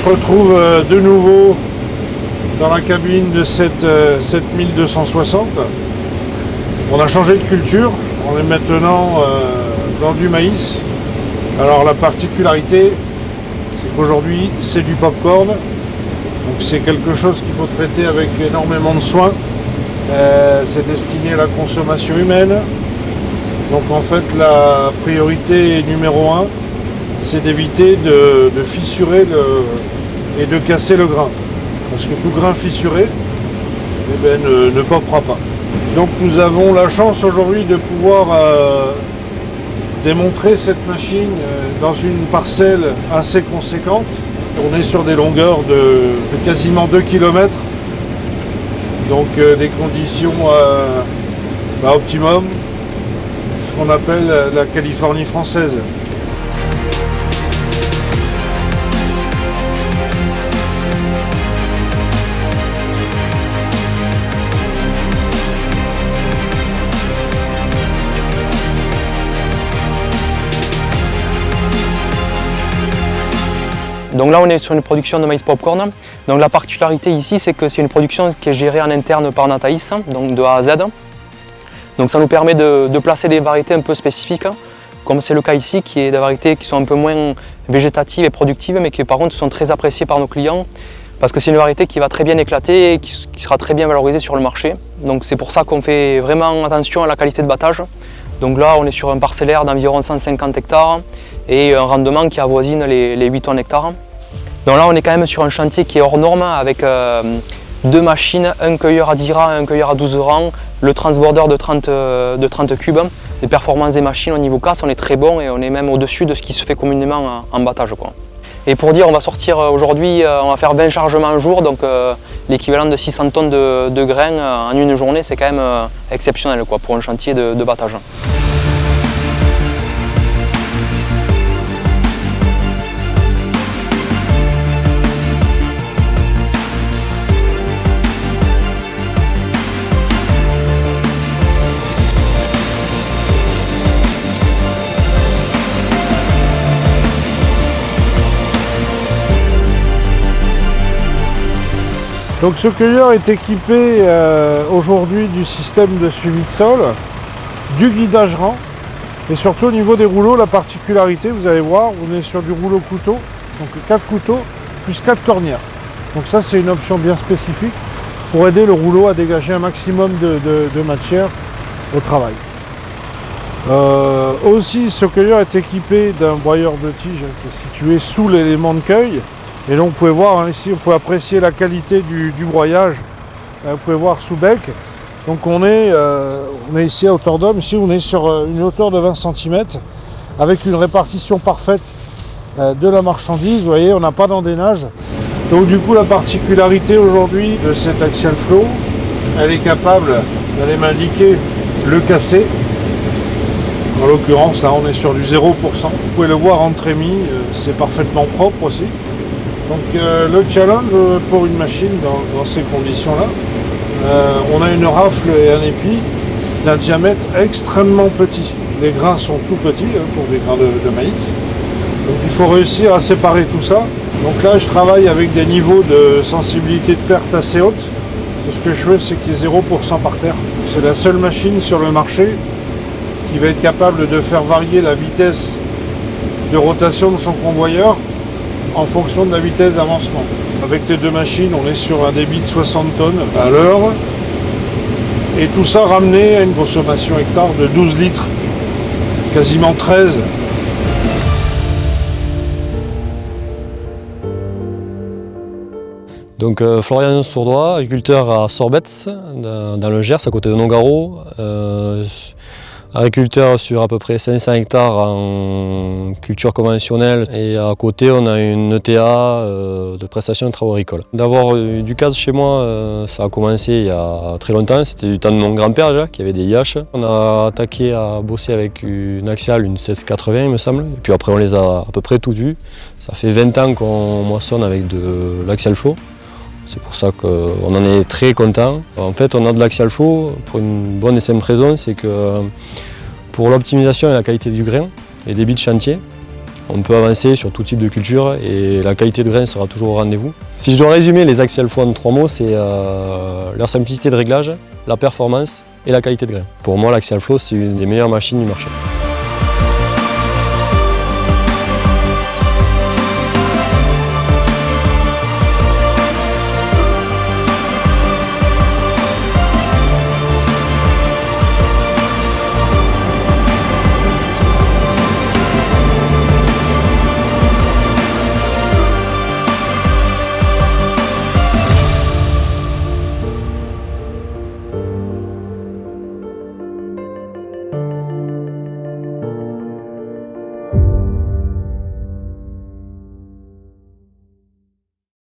retrouve de nouveau dans la cabine de cette 7260. On a changé de culture, on est maintenant dans du maïs. Alors la particularité, c'est qu'aujourd'hui c'est du popcorn, donc c'est quelque chose qu'il faut traiter avec énormément de soin. C'est destiné à la consommation humaine, donc en fait la priorité numéro 1, c'est d'éviter de fissurer et de casser le grain, parce que tout grain fissuré ne popera pas. Donc nous avons la chance aujourd'hui de pouvoir démontrer cette machine dans une parcelle assez conséquente. On est sur des longueurs de quasiment 2 km, donc des conditions optimum, ce qu'on appelle la Californie française. Donc là on est sur une production de maïs popcorn. Donc la particularité ici c'est que c'est une production qui est gérée en interne par Nathaïs, donc de A à Z. Donc ça nous permet de placer des variétés un peu spécifiques, comme c'est le cas ici, qui est des variétés qui sont un peu moins végétatives et productives, mais qui par contre sont très appréciées par nos clients, parce que c'est une variété qui va très bien éclater et qui sera très bien valorisée sur le marché. Donc c'est pour ça qu'on fait vraiment attention à la qualité de battage. Donc là on est sur un parcellaire d'environ 150 hectares et un rendement qui avoisine les 8 tonnes hectares. Donc là on est quand même sur un chantier qui est hors norme avec deux machines, un cueilleur à 10 rangs et un cueilleur à 12 rangs, le transborder de 30 cubes. Les performances des machines au niveau casse, on est très bon et on est même au-dessus de ce qui se fait communément en battage, quoi. Et pour dire, on va sortir aujourd'hui, on va faire 20 chargements un jour, donc l'équivalent de 600 tonnes de grains en une journée, c'est quand même exceptionnel, quoi, pour un chantier de battage. Donc ce cueilleur est équipé aujourd'hui du système de suivi de sol, du guidage rang et surtout au niveau des rouleaux, la particularité, vous allez voir, on est sur du rouleau couteau, donc 4 couteaux plus 4 cornières. Donc ça c'est une option bien spécifique pour aider le rouleau à dégager un maximum de matière au travail. Aussi ce cueilleur est équipé d'un broyeur de tige qui est situé sous l'élément de cueil. Et donc vous pouvez voir ici, on peut apprécier la qualité du broyage. Vous pouvez voir sous bec. Donc on est ici à hauteur d'homme, ici on est sur une hauteur de 20 cm avec une répartition parfaite de la marchandise. Vous voyez, on n'a pas d'endénage. Donc du coup la particularité aujourd'hui de cette Axial Flow, elle est capable d'aller m'indiquer le cassé. En l'occurrence là on est sur du 0%. Vous pouvez le voir en trémie, c'est parfaitement propre aussi. Donc le challenge pour une machine dans ces conditions-là, on a une rafle et un épi d'un diamètre extrêmement petit. Les grains sont tout petits pour des grains de maïs. Donc il faut réussir à séparer tout ça. Donc là je travaille avec des niveaux de sensibilité de perte assez hautes. Ce que je veux c'est qu'il y ait 0% par terre. C'est la seule machine sur le marché qui va être capable de faire varier la vitesse de rotation de son convoyeur en fonction de la vitesse d'avancement. Avec les deux machines, on est sur un débit de 60 tonnes à l'heure. Et tout ça ramené à une consommation hectare de 12 litres, quasiment 13. Donc Florian Sourdois, agriculteur à Sorbetz, dans le Gers, à côté de Nogaro. Agriculteur sur à peu près 500 hectares en culture conventionnelle et à côté on a une ETA de prestation de travaux agricoles. D'avoir du gaz chez moi, ça a commencé il y a très longtemps, c'était du temps de mon grand-père déjà qui avait des IH. On a attaqué à bosser avec une Axial, une 1680 il me semble, et puis après on les a à peu près toutes vues. Ça fait 20 ans qu'on moissonne avec de l'Axial Flow. C'est pour ça qu'on en est très content. En fait, on a de l'Axial Flow pour une bonne et simple raison, c'est que pour l'optimisation et la qualité du grain, les débits de chantier, On peut avancer sur tout type de culture et la qualité de grain sera toujours au rendez-vous. Si je dois résumer les Axial Flow en 3 mots, c'est leur simplicité de réglage, la performance et la qualité de grain. Pour moi, l'Axial Flow, c'est une des meilleures machines du marché.